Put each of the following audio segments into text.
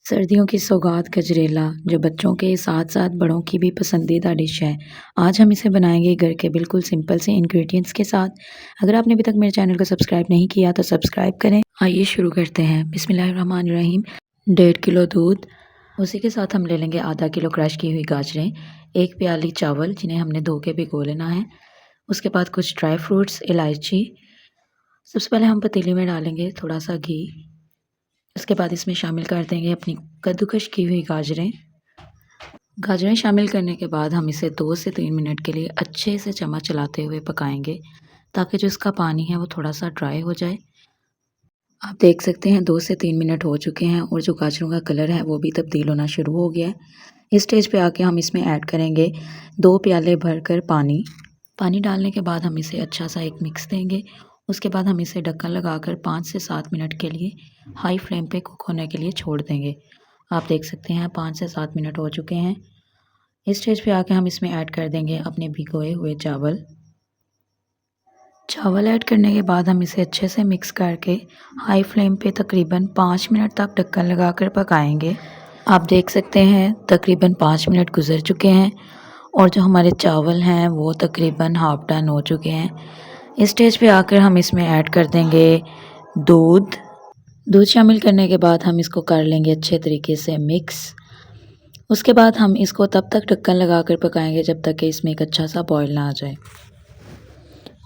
सर्दियों की सौगात गजरेला जो बच्चों के साथ-साथ बड़ों की भी पसंदीदा डिश है। आज हम इसे बनाएँगे घर के बिल्कुल सिंपल से इंग्रीडिएंट्स के साथ। अगर आपने अभी तक मेरे चैनल को सब्सक्राइब नहीं किया तो सब्सक्राइब करें। आइए शुरू करते हैं। बिस्मिल्लाहिर्रहमानिर्रहीम। 1.5 किलो दूध, उसी के साथ हम ले लेंगे आधा किलो क्रश की हुई गाजरें, 1 प्याली चावल जिन्हें हमने धो के भिगो लेना है। उसके बाद कुछ ड्राई फ्रूट्स, इलायची। सबसे पहले हम पतीले में डालेंगे थोड़ा-सा घी। उसके बाद इसमें शामिल कर देंगे अपनी कद्दूकश की हुई गाजरें। गाजरें शामिल करने के बाद हम इसे 2 से 3 मिनट के लिए अच्छे से चम्मच चलाते हुए पकाएंगे ताकि जो इसका पानी है वो थोड़ा-सा ड्राई हो जाए। आप देख सकते हैं 2 से 3 मिनट हो चुके हैं और जो गाजरों का कलर है वो भी तब्दील होना शुरू हो गया है। इस स्टेज पे आके हम इसमें ऐड करेंगे 2 प्याले भरकर पानी। पानी डालने के बाद हम इसे अच्छा सा एक मिक्स देंगे। उसके बाद हम इसे ढक्कन लगाकर 5 से 7 मिनट के लिए हाई फ्लेम पे कुक होने के लिए छोड़ देंगे। आप देख सकते हैं 5 से 7 मिनट हो चुके हैं। इस स्टेज पे आके हम इसमें ऐड कर देंगे अपने भिगोए हुए चावल। चावल ऐड करने के बाद हम इसे अच्छे से मिक्स करके हाई फ्लेम पे तकरीबन 5 मिनट तक ढक्कन लगाकर पकाएंगे। आप देख सकते हैं तकरीबन 5 मिनट गुजर चुके हैं और जो हमारे चावल हैं वो तकरीबन हाफ डन हो चुके हैं। इस स्टेज पे आकर हम इसमें ऐड कर देंगे दूध। दूध शामिल करने के बाद हम इसको कर लेंगे अच्छे तरीके से मिक्स। उसके बाद हम इसको तब तक ढक्कन लगाकर पकाएंगे जब तक कि इसमें एक अच्छा सा बॉयल ना आ जाए।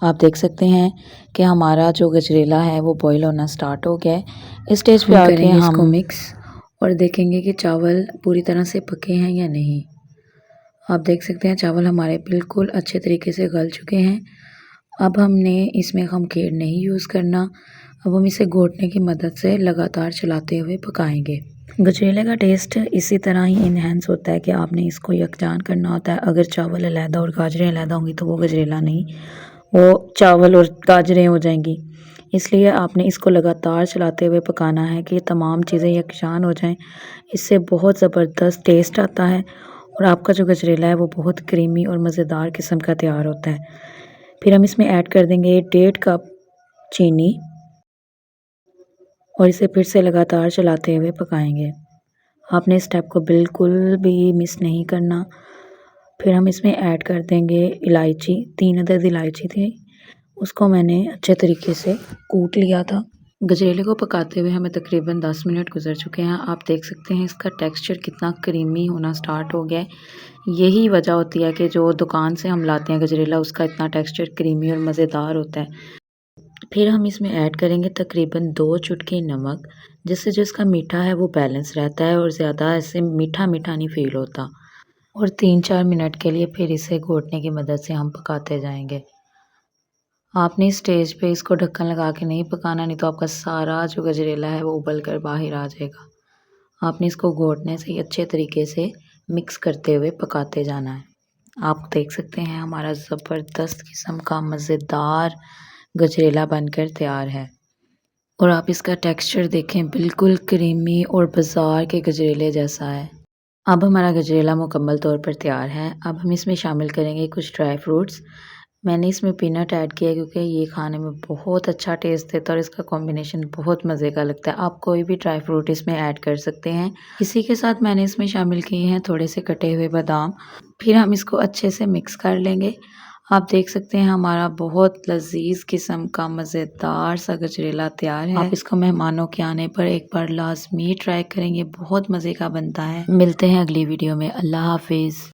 आप देख सकते हैं कि हमारा जो गजरेला है वो बॉयल होना स्टार्ट हो गया है। इस स्टेज पे आके हम इसको मिक्स और देखेंगे कि चावल पूरी तरह से पके हैं या नहीं। आप देख सकते हैं चावल हमारे बिल्कुल अच्छे तरीके से गल चुके हैं। अब हमने इसमें खमीर नहीं यूज़ करना। अब हम इसे घोटने की मदद से लगातार चलाते हुए पकाएंगे। गजरेले का टेस्ट इसी तरह ही इन्हेंस होता है कि आपने इसको यकजान करना होता है। अगर चावल अलहदा और गाजरें अलहदा होंगी तो वो गजरेला नहीं, वो चावल और गाजरें हो जाएंगी। इसलिए आपने इसको लगातार चलाते हुए पकाना है कि ये तमाम चीज़ें यकजान हो जाएं। इससे बहुत ज़बरदस्त टेस्ट आता है और आपका जो गजरेला है वो बहुत क्रीमी और मज़ेदार किस्म का तैयार होता है। फिर हम इसमें ऐड कर देंगे 1.5 कप चीनी और इसे फिर से लगातार चलाते हुए पकाएंगे। आपने इस स्टेप को बिल्कुल भी मिस नहीं करना। फिर हम इसमें ऐड कर देंगे इलायची। 3 अदद इलायची थी, उसको मैंने अच्छे तरीके से कूट लिया था। गजरेले को पकाते हुए हमें तकरीबन 10 मिनट गुजर चुके हैं। आप देख सकते हैं इसका टेक्सचर कितना क्रीमी होना स्टार्ट हो गया है। यही वजह होती है कि जो दुकान से हम लाते हैं गजरेला उसका इतना टेक्सचर क्रीमी और मज़ेदार होता है। फिर हम इसमें ऐड करेंगे तकरीबन 2 चुटकी नमक, जिससे जो इसका मीठा है वो बैलेंस रहता है और ज़्यादा ऐसे मीठा मीठा नहीं फील होता। और 3-4 मिनट के लिए फिर इसे घोटने की मदद से हम पकाते जाएंगे। आपने इस स्टेज पे इसको ढक्कन लगा के नहीं पकाना, नहीं तो आपका सारा जो गजरेला है वो उबल कर बाहर आ जाएगा। आपने इसको घोटने से ही अच्छे तरीके से मिक्स करते हुए पकाते जाना है। आप देख सकते हैं हमारा ज़बरदस्त किस्म का मज़ेदार गजरेला बनकर तैयार है और आप इसका टेक्सचर देखें बिल्कुल क्रीमी और बाज़ार के गजरेले जैसा है। अब हमारा गजरेला मुकम्मल तौर पर तैयार है। अब हम इसमें शामिल करेंगे कुछ ड्राई फ्रूट्स। मैंने इसमें पीनट ऐड किया क्योंकि ये खाने में बहुत अच्छा टेस्ट देता है और इसका कॉम्बिनेशन बहुत मज़े का लगता है। आप कोई भी ड्राई फ्रूट इसमें ऐड कर सकते हैं। इसी के साथ मैंने इसमें शामिल किए हैं थोड़े से कटे हुए बादाम। फिर हम इसको अच्छे से मिक्स कर लेंगे। आप देख सकते हैं हमारा बहुत लजीज किस्म का मज़ेदार सा गजरेला तैयार है। आप इसको मेहमानों के आने पर एक बार लाजमी ट्राई करेंगे, बहुत मज़े का बनता है। मिलते हैं अगली वीडियो में। अल्लाह हाफिज़।